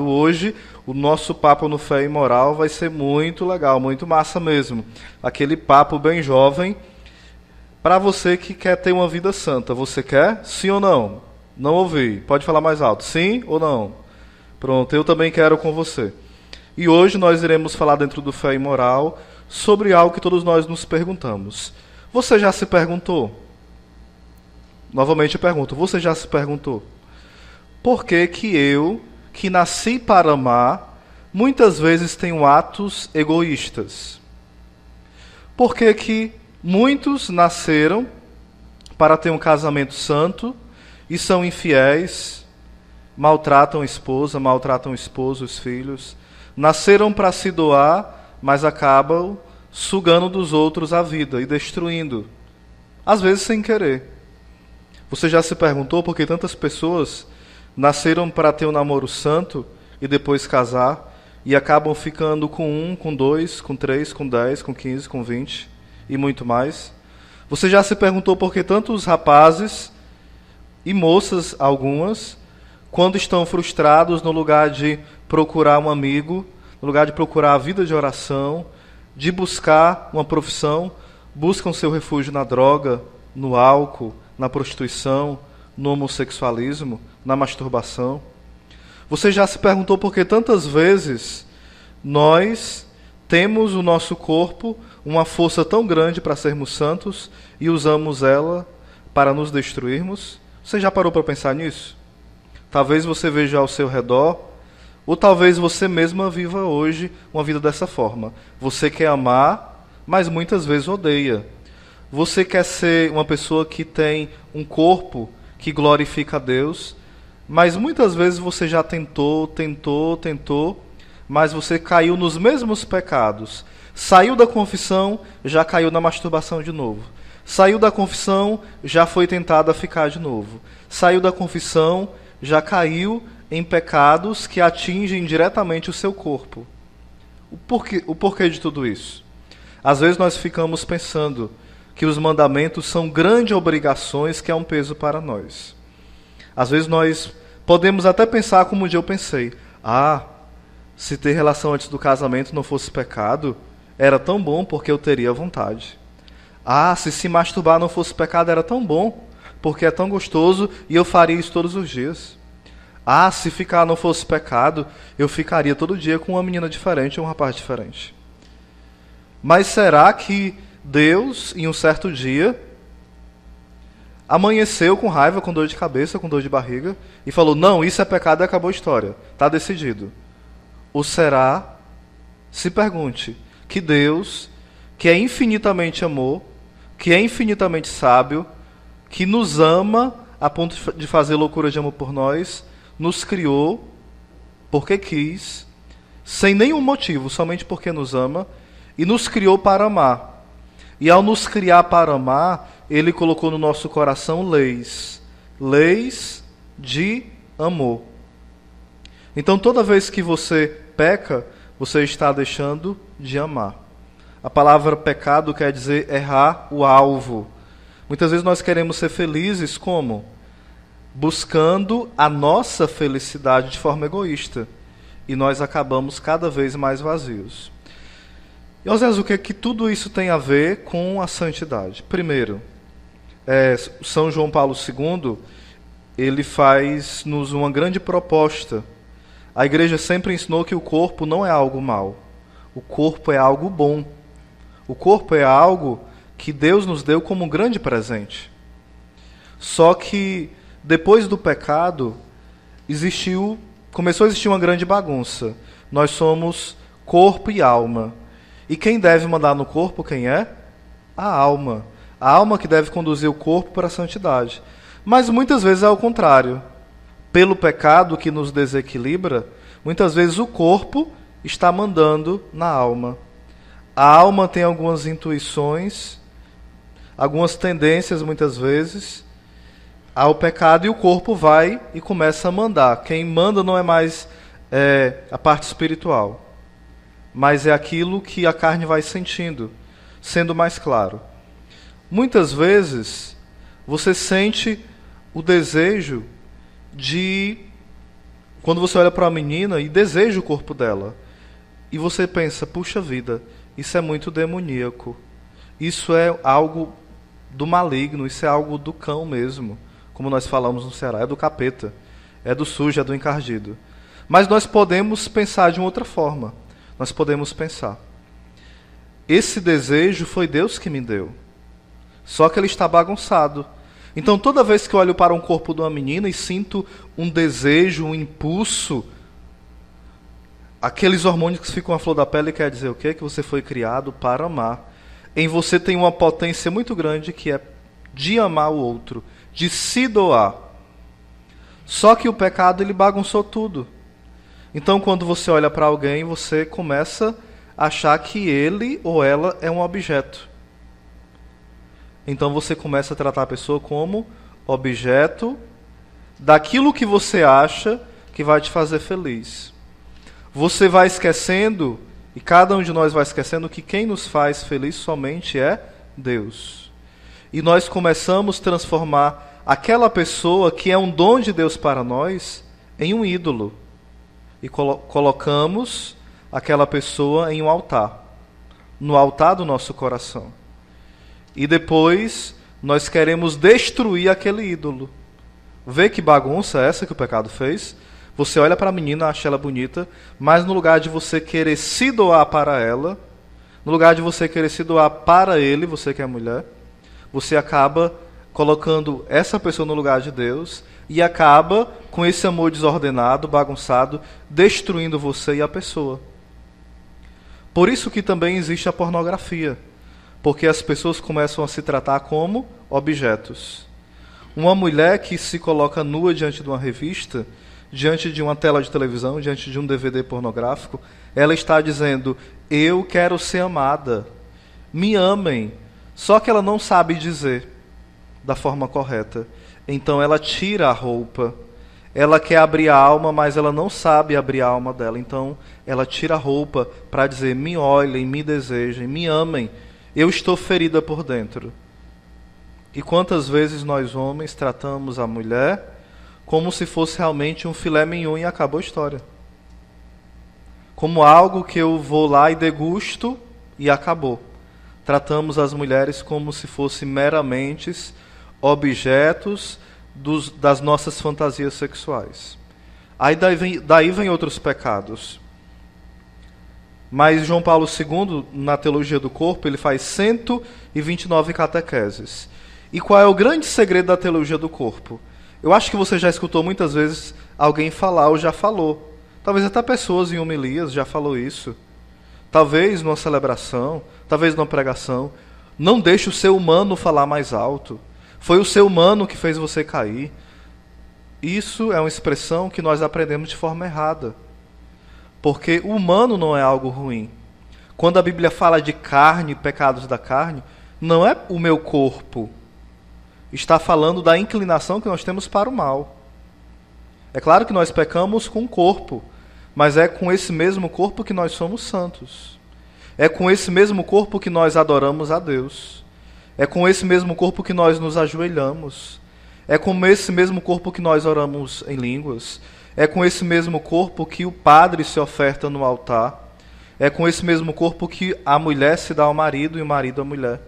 hoje, o nosso papo no Fé e Moral vai ser muito legal, muito massa mesmo. Aquele papo bem jovem, para você que quer ter uma vida santa. Você quer? Sim ou não? Não ouvi. Pode falar mais alto. Sim ou não? Pronto, eu também quero com você. E hoje nós iremos falar dentro do Fé e Moral sobre algo que todos nós nos perguntamos. Você já se perguntou? Novamente eu pergunto, você já se perguntou? Por que que eu, que nasci para amar, muitas vezes tenho atos egoístas? Por que que muitos nasceram para ter um casamento santo e são infiéis, maltratam a esposa, maltratam o esposo, os filhos, nasceram para se doar, mas acabam sugando dos outros a vida e destruindo, às vezes sem querer. Você já se perguntou por que tantas pessoas nasceram para ter um namoro santo e depois casar e acabam ficando com 1, com 2, com 3, com 10, com 15, com 20 e muito mais? Você já se perguntou por que tantos rapazes e moças, algumas, quando estão frustrados, no lugar de procurar um amigo, no lugar de procurar a vida de oração, de buscar uma profissão, buscam seu refúgio na droga, no álcool, na prostituição, no homossexualismo, na masturbação? Você já se perguntou por que tantas vezes nós temos o nosso corpo uma força tão grande para sermos santos e usamos ela para nos destruirmos? Você já parou para pensar nisso? Talvez você veja ao seu redor, ou talvez você mesma viva hoje uma vida dessa forma. Você quer amar, mas muitas vezes odeia. Você quer ser uma pessoa que tem um corpo que glorifica a Deus, mas muitas vezes você já tentou, mas você caiu nos mesmos pecados. Saiu da confissão, já caiu na masturbação de novo. Saiu da confissão, já foi tentado a ficar de novo. Saiu da confissão, já caiu em pecados que atingem diretamente o seu corpo. O porquê de tudo isso? Às vezes nós ficamos pensando que os mandamentos são grandes obrigações que é um peso para nós. Às vezes nós podemos até pensar como um dia eu pensei: se ter relação antes do casamento não fosse pecado, era tão bom porque eu teria vontade. Se masturbar não fosse pecado, era tão bom porque é tão gostoso e eu faria isso todos os dias. Se ficar não fosse pecado, eu ficaria todo dia com uma menina diferente ou um rapaz diferente. Mas será que Deus, em um certo dia, amanheceu com raiva, com dor de cabeça, com dor de barriga, e falou: não, isso é pecado e acabou a história, está decidido? Ou será, se pergunte, que Deus, que é infinitamente amor, que é infinitamente sábio, que nos ama a ponto de fazer loucura de amor por nós, nos criou porque quis, sem nenhum motivo, somente porque nos ama, e nos criou para amar. E ao nos criar para amar, Ele colocou no nosso coração leis de amor. Então toda vez que você peca, você está deixando de amar. A palavra pecado quer dizer errar o alvo. Muitas vezes nós queremos ser felizes como? Buscando a nossa felicidade de forma egoísta. E nós acabamos cada vez mais vazios. E, Osés, o que é que tudo isso tem a ver com a santidade? Primeiro, São João Paulo II, ele faz-nos uma grande proposta. A igreja sempre ensinou que o corpo não é algo mau. O corpo é algo bom. O corpo é algo que Deus nos deu como um grande presente. Só que, depois do pecado, começou a existir uma grande bagunça. Nós somos corpo e alma. E quem deve mandar no corpo, quem é? A alma. A alma que deve conduzir o corpo para a santidade. Mas muitas vezes é o contrário. Pelo pecado que nos desequilibra, muitas vezes o corpo está mandando na alma. A alma tem algumas intuições, algumas tendências muitas vezes ao pecado, e o corpo vai e começa a mandar. Quem manda não é mais a parte espiritual, mas é aquilo que a carne vai sentindo, sendo mais claro. Muitas vezes você sente o desejo de Quando você olha para uma menina e deseja o corpo dela, e você pensa, puxa vida, isso é muito demoníaco. Isso é algo do maligno, isso é algo do cão mesmo. Como nós falamos no Ceará, é do capeta, é do sujo, é do encardido. Mas nós podemos pensar de uma outra forma. Nós podemos pensar, esse desejo foi Deus que me deu. Só que ele está bagunçado. Então toda vez que eu olho para um corpo de uma menina e sinto um desejo, um impulso, aqueles hormônios que ficam à flor da pele, quer dizer o quê? Que você foi criado para amar. Em você tem uma potência muito grande que é de amar o outro, de se doar. Só que o pecado, ele bagunçou tudo. Então quando você olha para alguém, você começa a achar que ele ou ela é um objeto. Então você começa a tratar a pessoa como objeto daquilo que você acha que vai te fazer feliz. Você vai esquecendo, e cada um de nós vai esquecendo, que quem nos faz feliz somente é Deus. E nós começamos a transformar aquela pessoa que é um dom de Deus para nós em um ídolo. E colocamos aquela pessoa em um altar, no altar do nosso coração. E depois nós queremos destruir aquele ídolo. Vê que bagunça é essa que o pecado fez? Você olha para a menina, acha ela bonita, mas no lugar de você querer se doar para ela, no lugar de você querer se doar para ele, você que é mulher, você acaba colocando essa pessoa no lugar de Deus e acaba, com esse amor desordenado, bagunçado, destruindo você e a pessoa. Por isso que também existe a pornografia, porque as pessoas começam a se tratar como objetos. Uma mulher que se coloca nua diante de uma revista, diante de uma tela de televisão, diante de um DVD pornográfico, ela está dizendo, eu quero ser amada, me amem. Só que ela não sabe dizer da forma correta. Então ela tira a roupa. Ela quer abrir a alma, mas ela não sabe abrir a alma dela. Então ela tira a roupa para dizer, me olhem, me desejem, me amem. Eu estou ferida por dentro. E quantas vezes nós homens tratamos a mulher como se fosse realmente um filé mignon e acabou a história. Como algo que eu vou lá e degusto e acabou. Tratamos as mulheres como se fossem meramente objetos das nossas fantasias sexuais. Aí daí vem outros pecados. Mas João Paulo II, na Teologia do Corpo, ele faz 129 catequeses. E qual é o grande segredo da Teologia do Corpo? Eu acho que você já escutou muitas vezes alguém falar ou já falou. Talvez até pessoas em homilias já falou isso. Talvez numa celebração, talvez numa pregação. Não deixe o ser humano falar mais alto. Foi o ser humano que fez você cair. Isso é uma expressão que nós aprendemos de forma errada. Porque o humano não é algo ruim. Quando a Bíblia fala de carne, pecados da carne, não é o meu corpo. Está falando da inclinação que nós temos para o mal. É claro que nós pecamos com o corpo, mas é com esse mesmo corpo que nós somos santos. É com esse mesmo corpo que nós adoramos a Deus. É com esse mesmo corpo que nós nos ajoelhamos. É com esse mesmo corpo que nós oramos em línguas. É com esse mesmo corpo que o padre se oferta no altar. É com esse mesmo corpo que a mulher se dá ao marido e o marido à mulher.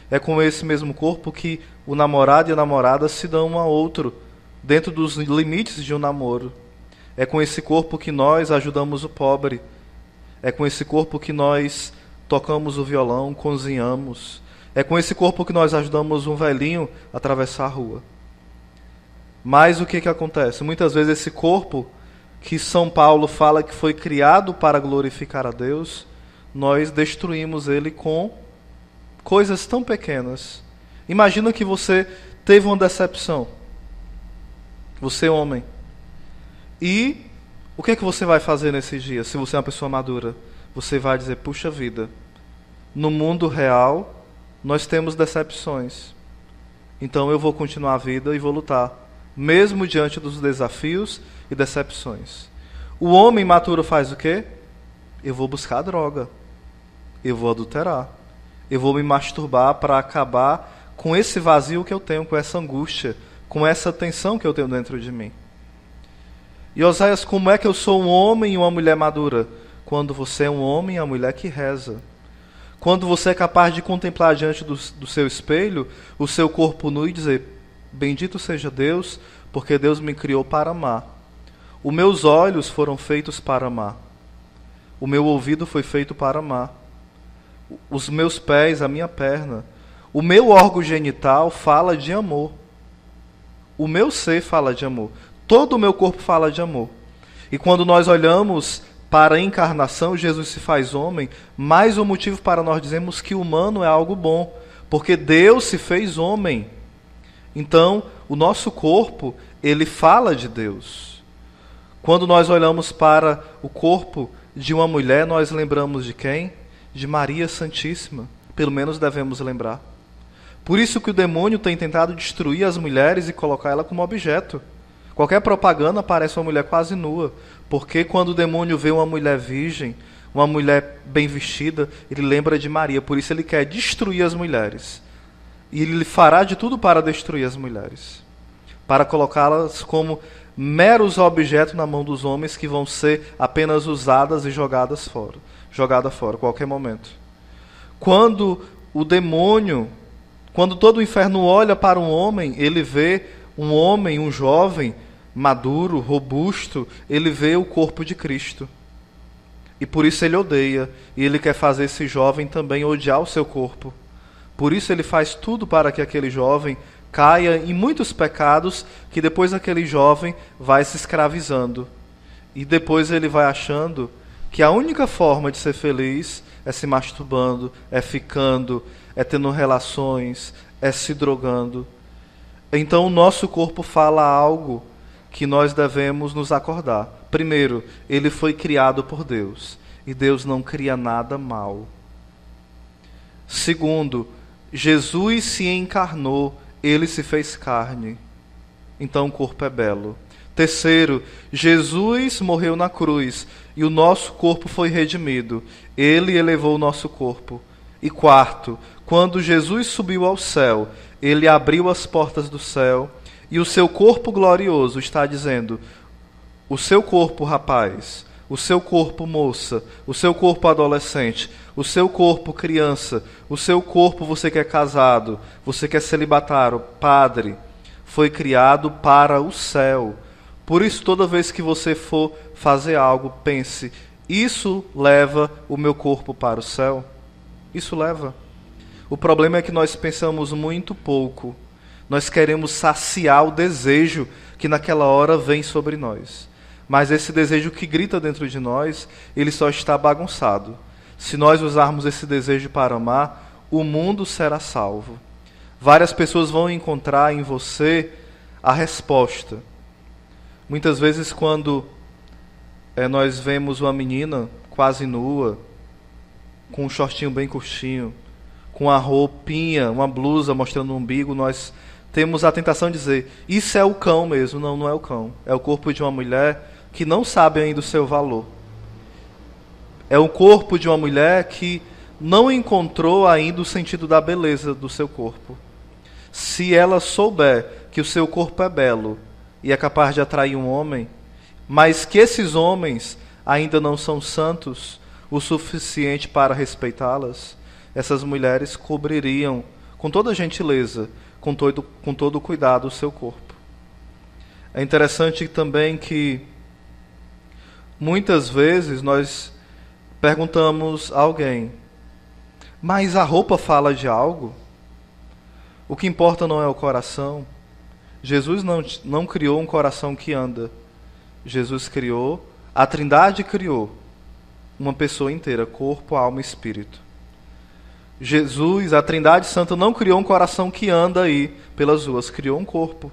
É com esse mesmo corpo que o namorado e a namorada se dão um ao outro, dentro dos limites de um namoro. É com esse corpo que nós ajudamos o pobre. É com esse corpo que nós tocamos o violão, cozinhamos. É com esse corpo que nós ajudamos um velhinho a atravessar a rua. Mas o que acontece? Muitas vezes esse corpo, que São Paulo fala que foi criado para glorificar a Deus, nós destruímos ele com coisas tão pequenas. Imagina que você teve uma decepção. Você, homem. E o que é que você vai fazer nesses dias, se você é uma pessoa madura? Você vai dizer, puxa vida, no mundo real, nós temos decepções. Então eu vou continuar a vida e vou lutar, mesmo diante dos desafios e decepções. O homem maturo faz o quê? Eu vou buscar droga. Eu vou adulterar. Eu vou me masturbar para acabar com esse vazio que eu tenho, com essa angústia, com essa tensão que eu tenho dentro de mim. E Oséias, como é que eu sou um homem e uma mulher madura? Quando você é um homem e uma mulher que reza. Quando você é capaz de contemplar diante do seu espelho o seu corpo nu e dizer: bendito seja Deus, porque Deus me criou para amar. Os meus olhos foram feitos para amar. O meu ouvido foi feito para amar. Os meus pés, a minha perna. O meu órgão genital fala de amor. O meu ser fala de amor. Todo o meu corpo fala de amor. E quando nós olhamos para a encarnação, Jesus se faz homem, mais um motivo para nós dizermos que o humano é algo bom, porque Deus se fez homem. Então, o nosso corpo, ele fala de Deus. Quando nós olhamos para o corpo de uma mulher, nós lembramos de quem? De Maria Santíssima. Pelo menos devemos lembrar. Por isso que o demônio tem tentado destruir as mulheres e colocar ela como objeto. Qualquer propaganda aparece uma mulher quase nua, porque quando o demônio vê uma mulher virgem, uma mulher bem vestida, ele lembra de Maria. Por isso ele quer destruir as mulheres. E ele fará de tudo para destruir as mulheres, para colocá-las como meros objetos na mão dos homens que vão ser apenas usadas e jogadas fora a qualquer momento. Quando todo o inferno olha para um homem, ele vê um homem, um jovem, maduro, robusto, ele vê o corpo de Cristo. E por isso ele odeia, e ele quer fazer esse jovem também odiar o seu corpo. Por isso ele faz tudo para que aquele jovem caia em muitos pecados, que depois aquele jovem vai se escravizando. E depois ele vai achando que a única forma de ser feliz é se masturbando, é ficando, é tendo relações, é se drogando. Então o nosso corpo fala algo que nós devemos nos acordar. Primeiro, ele foi criado por Deus, e Deus não cria nada mal. Segundo, Jesus se encarnou, ele se fez carne. Então o corpo é belo. Terceiro, Jesus morreu na cruz e o nosso corpo foi redimido. Ele elevou o nosso corpo. E quarto, quando Jesus subiu ao céu, ele abriu as portas do céu e o seu corpo glorioso está dizendo: o seu corpo, rapaz, o seu corpo, moça, o seu corpo, adolescente, o seu corpo, criança, o seu corpo, você que é casado, você que é celibatário, padre, foi criado para o céu. Por isso, toda vez que você for fazer algo, pense: isso leva o meu corpo para o céu? Isso leva. O problema é que nós pensamos muito pouco. Nós queremos saciar o desejo que naquela hora vem sobre nós. Mas esse desejo que grita dentro de nós, ele só está bagunçado. Se nós usarmos esse desejo para amar, o mundo será salvo. Várias pessoas vão encontrar em você a resposta. Muitas vezes quando nós vemos uma menina quase nua, com um shortinho bem curtinho, com a roupinha, uma blusa mostrando o umbigo, nós temos a tentação de dizer: isso é o cão mesmo. Não, não é o cão. É o corpo de uma mulher que não sabe ainda o seu valor. É o corpo de uma mulher que não encontrou ainda o sentido da beleza do seu corpo. Se ela souber que o seu corpo é belo e é capaz de atrair um homem, mas que esses homens ainda não são santos o suficiente para respeitá-las, essas mulheres cobririam com toda gentileza, com todo cuidado o seu corpo. É interessante também que muitas vezes nós perguntamos a alguém: mas a roupa fala de algo? O que importa não é o coração. Jesus não criou um coração que anda. Jesus criou, a Trindade criou uma pessoa inteira, corpo, alma e espírito. Jesus, a Trindade Santa, não criou um coração que anda aí pelas ruas, criou um corpo.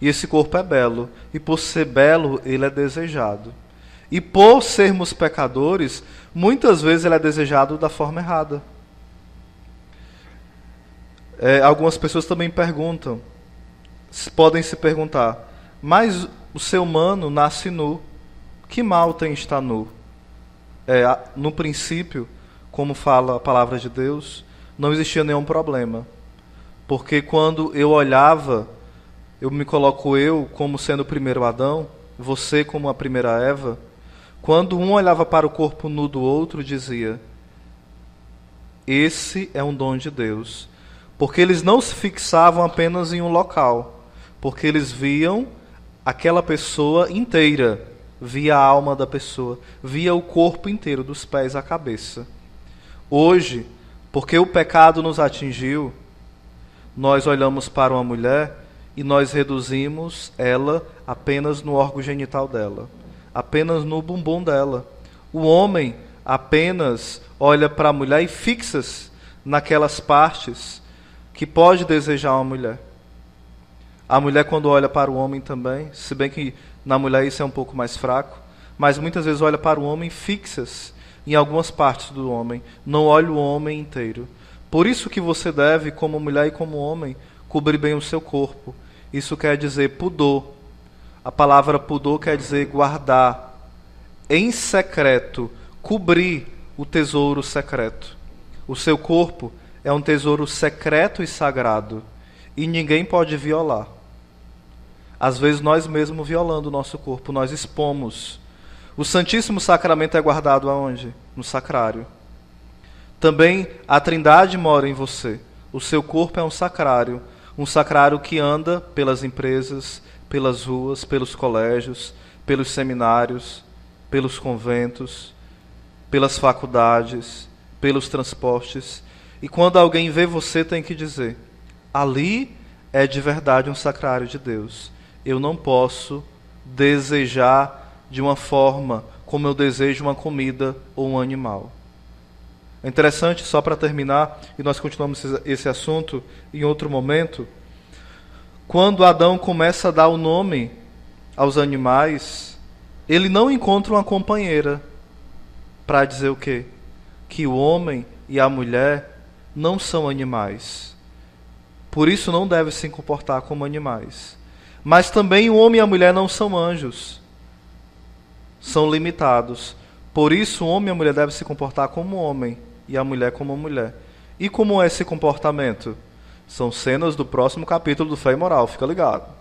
E esse corpo é belo. E por ser belo, ele é desejado. E por sermos pecadores, muitas vezes ele é desejado da forma errada. Algumas pessoas também podem se perguntar: mas o ser humano nasce nu. Que mal tem estar nu? No princípio, como fala a palavra de Deus, não existia nenhum problema. Porque quando eu olhava, eu me coloco como sendo o primeiro Adão, você como a primeira Eva, quando um olhava para o corpo nu do outro, dizia: esse é um dom de Deus. Porque eles não se fixavam apenas em um local, porque eles viam aquela pessoa inteira, via a alma da pessoa, via o corpo inteiro, dos pés à cabeça. Hoje, porque o pecado nos atingiu, nós olhamos para uma mulher e nós reduzimos ela apenas no órgão genital dela, apenas no bumbum dela. O homem apenas olha para a mulher e fixa-se naquelas partes que pode desejar uma mulher. A mulher, quando olha para o homem também, se bem que na mulher isso é um pouco mais fraco, mas muitas vezes olha para o homem e fixa-se em algumas partes do homem, não olha o homem inteiro. Por isso que você deve, como mulher e como homem, cobrir bem o seu corpo. Isso quer dizer pudor. A palavra pudor quer dizer guardar em secreto, cobrir o tesouro secreto. O seu corpo é um tesouro secreto e sagrado, e ninguém pode violar. Às vezes nós mesmos violando o nosso corpo, nós expomos. O Santíssimo Sacramento é guardado aonde? No sacrário. Também a Trindade mora em você. O seu corpo é um sacrário que anda pelas empresas, pelas ruas, pelos colégios, pelos seminários, pelos conventos, pelas faculdades, pelos transportes. E quando alguém vê você, tem que dizer: ali é de verdade um sacrário de Deus. Eu não posso desejar de uma forma como eu desejo uma comida ou um animal. É interessante, só para terminar, e nós continuamos esse assunto em outro momento, quando Adão começa a dar o nome aos animais, ele não encontra uma companheira para dizer o quê? Que o homem e a mulher não são animais. Por isso não devem se comportar como animais. Mas também o homem e a mulher não são anjos. São limitados. Por isso o homem e a mulher devem se comportar como homem e a mulher como mulher. E como é esse comportamento? São cenas do próximo capítulo do Fé e Moral, fica ligado.